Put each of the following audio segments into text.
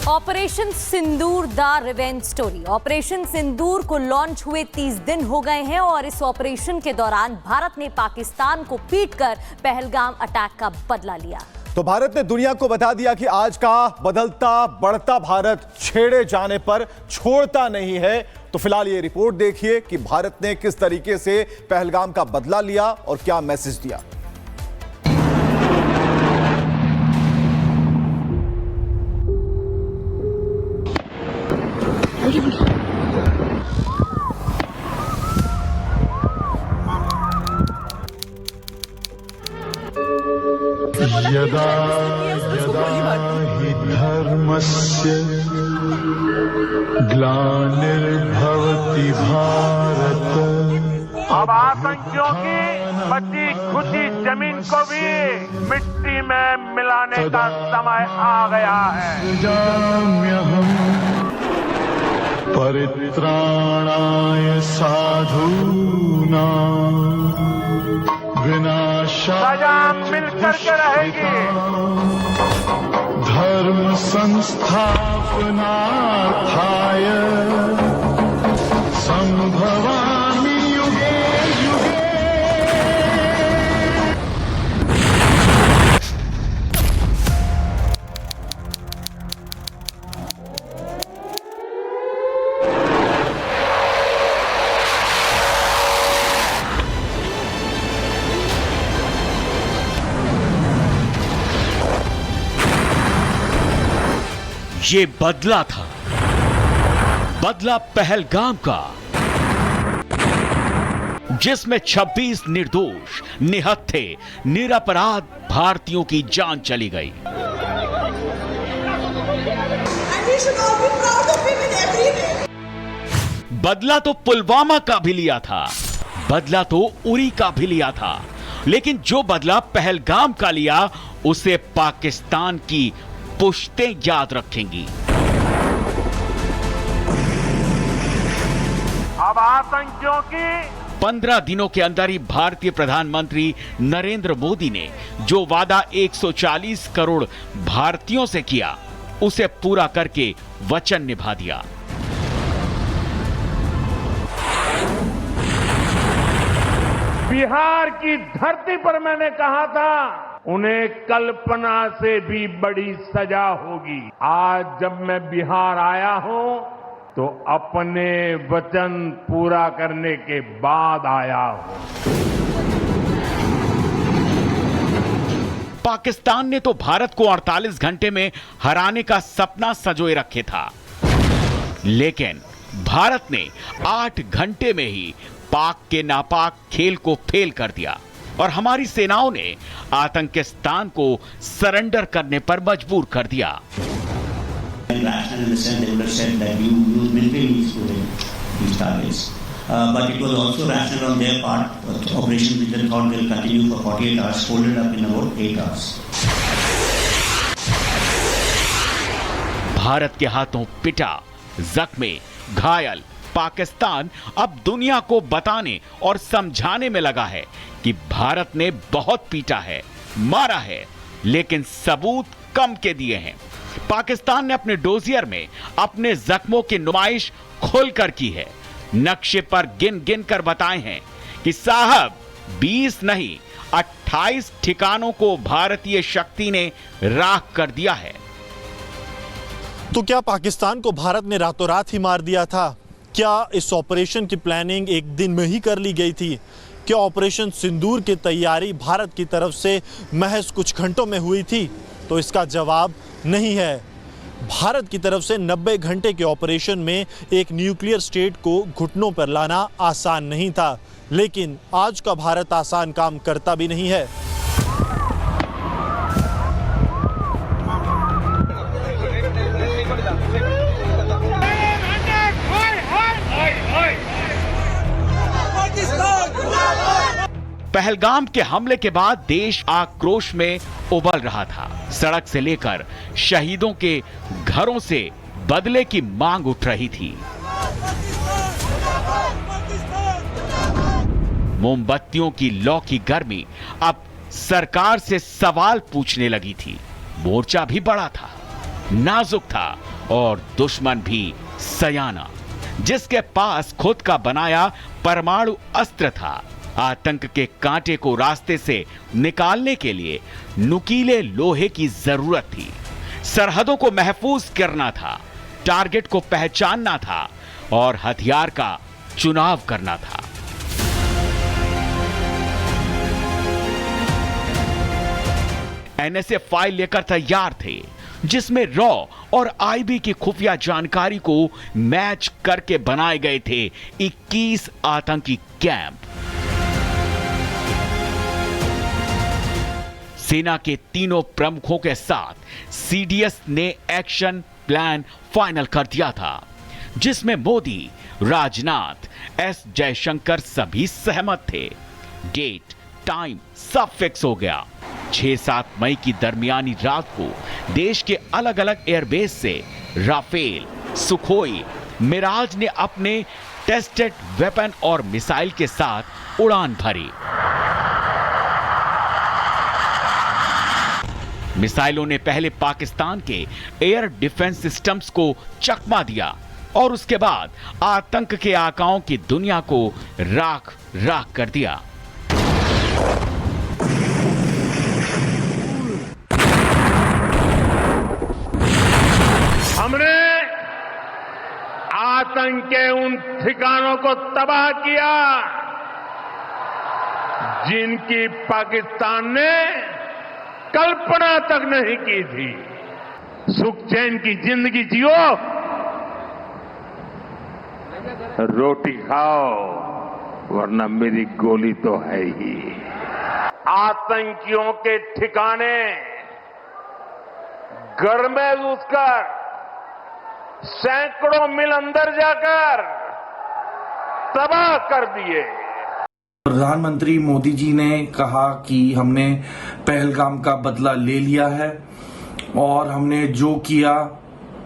Operation Sindoor the revenge story. Operation Sindoor को launch हुए 30 दिन हो गए हैं और इस ऑपरेशन के दौरान भारत ने पाकिस्तान को पीटकर पहलगाम अटैक का बदला लिया। तो भारत ने दुनिया को बता दिया कि आज का बदलता बढ़ता भारत छेड़े जाने पर छोड़ता नहीं है। तो फिलहाल ये रिपोर्ट देखिए कि भारत ने किस तरीके से पहलगाम का बदला लिया और क्या मैसेज दिया। यदा यदा हि धर्मस्य ग्लानिर्भवति भारत। अब आतंकियों की बची खुची जमीन को भी मिट्टी में मिलाने का समय आ गया है। जाम्यहम् परित्राणाय साधूनां सजा मिलकर के रहेगी। धर्म संस्थापनार्थाय संभवामि युगे युगे। ये बदला था, बदला पहलगाम का, जिसमें 26 निर्दोष निहत्थे निरपराध भारतीयों की जान चली गई। बदला तो पुलवामा का भी लिया था, बदला तो उरी का भी लिया था, लेकिन जो बदला पहलगाम का लिया उसे पाकिस्तान की पुश्तें याद रखेंगी। अब आतंकियों की 15 दिनों के अंदर ही भारतीय प्रधानमंत्री नरेंद्र मोदी ने जो वादा 140 करोड़ भारतीयों से किया उसे पूरा करके वचन निभा दिया। बिहार की धरती पर मैंने कहा था उन्हें कल्पना से भी बड़ी सजा होगी। आज जब मैं बिहार आया हूं तो अपने वचन पूरा करने के बाद आया हूं। पाकिस्तान ने तो भारत को 48 घंटे में हराने का सपना संजोए रखे था, लेकिन भारत ने 8 घंटे में ही पाक के नापाक खेल को फेल कर दिया और हमारी सेनाओं ने आतंकिस्तान को सरेंडर करने पर मजबूर कर दिया। But it was also rational on their part. Operation which they thought will continue for 48 hours folded up in about 8 hours. Bharat के हाथों पिटा, जख्मी, घायल पाकिस्तान अब दुनिया को बताने और समझाने में लगा है कि भारत ने बहुत पीटा है, मारा है, लेकिन सबूत कम के दिए हैं। पाकिस्तान ने अपने डोजियर में अपने जख्मों की नुमाइश खोलकर की है, नक्शे पर गिन गिन कर बताए हैं कि साहब 20 नहीं 28 ठिकानों को भारतीय शक्ति ने राख कर दिया है। तो क्या पाकिस्तान को भारत ने रातों रात ही मार दिया था? क्या इस ऑपरेशन की प्लानिंग एक दिन में ही कर ली गई थी? क्या ऑपरेशन सिंदूर की तैयारी भारत की तरफ से महज कुछ घंटों में हुई थी? तो इसका जवाब नहीं है। भारत की तरफ से 90 घंटे के ऑपरेशन में एक न्यूक्लियर स्टेट को घुटनों पर लाना आसान नहीं था, लेकिन आज का भारत आसान काम करता भी नहीं है। पहलगाम के हमले के बाद देश आक्रोश में उबल रहा था। सड़क से लेकर शहीदों के घरों से बदले की मांग उठ रही थी। मोमबत्तियों की लौ की गर्मी अब सरकार से सवाल पूछने लगी थी। मोर्चा भी बड़ा था, नाजुक था और दुश्मन भी सयाना, जिसके पास खुद का बनाया परमाणु अस्त्र था। आतंक के कांटे को रास्ते से निकालने के लिए नुकीले लोहे की जरूरत थी। सरहदों को महफूज करना था, टारगेट को पहचानना था और हथियार का चुनाव करना था। एनएसए फाइल लेकर तैयार थे, जिसमें रॉ और आईबी की खुफिया जानकारी को मैच करके बनाए गए थे 21 आतंकी कैंप। सेना के तीनों प्रमुखों के साथ सीडीएस ने एक्शन प्लान फाइनल कर दिया था, जिसमें मोदी, राजनाथ, एस जयशंकर सभी सहमत थे। डेट, टाइम सब फिक्स हो गया। 6-7 मई की दरमियानी रात को देश के अलग अलग एयरबेस से राफेल, सुखोई, मिराज ने अपने टेस्टेड वेपन और मिसाइल के साथ उड़ान भरी। मिसाइलों ने पहले पाकिस्तान के एयर डिफेंस सिस्टम्स को चकमा दिया और उसके बाद आतंक के आकाओं की दुनिया को राख राख कर दिया। हमने आतंक के उन ठिकानों को तबाह किया जिनकी पाकिस्तान ने कल्पना तक नहीं की थी। सुख चैन की जिंदगी जियो, रोटी खाओ, वरना मेरी गोली तो है ही। आतंकियों के ठिकाने घर में घुसकर, सैकड़ों मील अंदर जाकर तबाह कर दिए। प्रधानमंत्री मोदी जी ने कहा कि हमने पहलगाम का बदला ले लिया है और हमने जो किया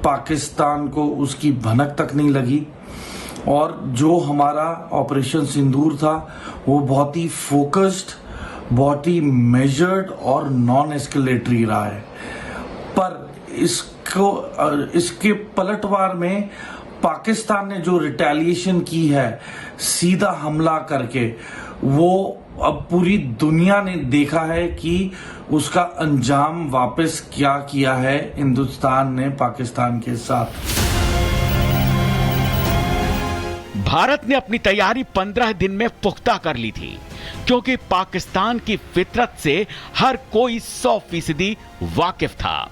पाकिस्तान को उसकी भनक तक नहीं लगी, और जो हमारा ऑपरेशन सिंदूर था वो बहुत ही फोकस्ड, बहुत ही मेजर्ड और नॉन एस्केलेटरी रहा है। पर इसके पलटवार में पाकिस्तान ने जो रिटेलिएशन की है सीधा हमला करके, वो अब पूरी दुनिया ने देखा है कि उसका अंजाम वापस क्या किया है हिंदुस्तान ने पाकिस्तान के साथ। भारत ने अपनी तैयारी 15 दिन में पुख्ता कर ली थी, क्योंकि पाकिस्तान की फितरत से हर कोई 100% वाकिफ था।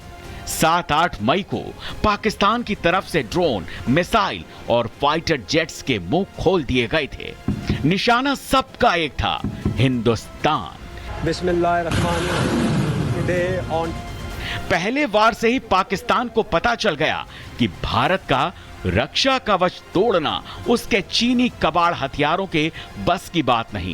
7-8 मई को पाकिस्तान की तरफ से ड्रोन, मिसाइल और फाइटर जेट्स के मुंह खोल दिए गए थे। निशाना सबका एक था, हिंदुस्तान। पहले वार से ही पाकिस्तान को पता चल गया कि भारत का रक्षा कवच तोड़ना उसके चीनी कबाड़ हथियारों के बस की बात नहीं।